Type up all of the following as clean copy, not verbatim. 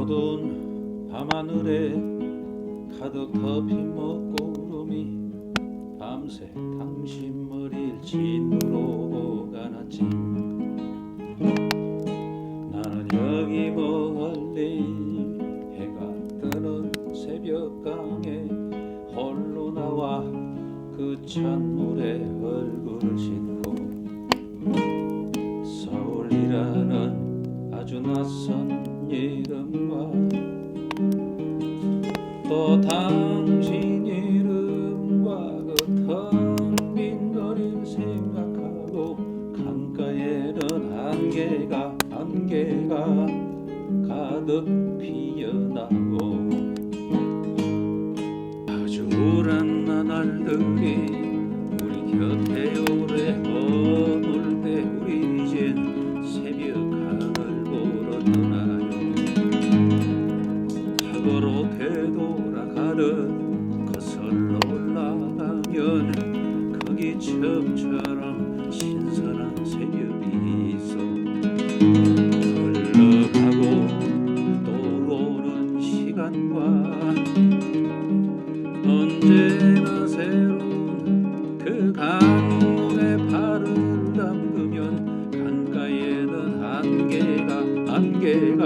어두운 밤하늘에 가득 덮인 먹구름이 밤새 당신 머리를 짓누르고 가놨지. 나는 여기 멀리 해가 뜨는 새벽강에 홀로 나와 그 찬물에 얼굴을 씻고 서울이라는 아주 낯선 이름과 또 당신 이름과 그 텅 빈 거리를 생각하고 강가에는 안개가 가득 피어나고 아주 우울한 나날들이 우리 곁에 오래 머물대 우리 이젠 새벽강을 보러 떠나요. 과거로 되돌아가는 거슬러 올라가면 거기 처음처럼 신선한 새벽이 있어. 흘러가고 또 오는 시간과 언제나 새로운 그 강물에 발을 담그면 강가에는 안개가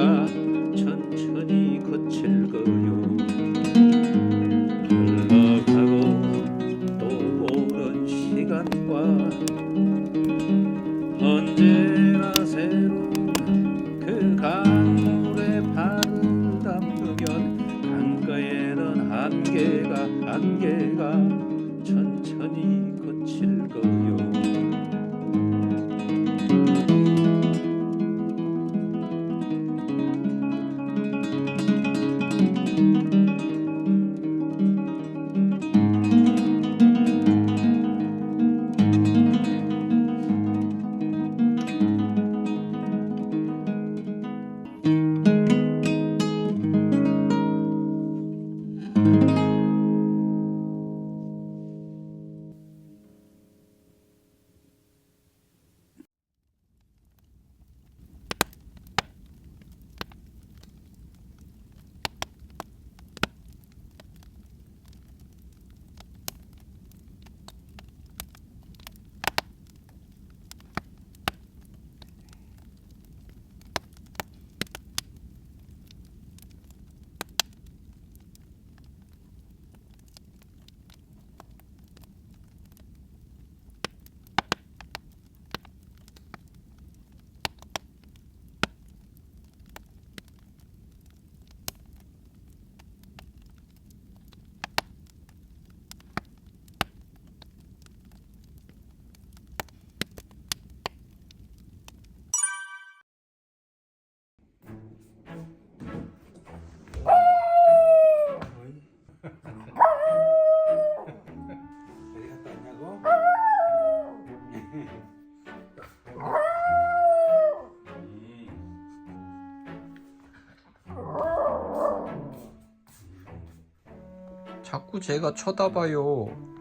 천천히 거칠 거요. 흘러가고 또 오는 시간과 언제나 새로운 그 강물에 발을 담그면 강가에는 안개가 천천히 거칠 거요. 어디 갔다 왔냐고? 자꾸 제가 쳐다봐요.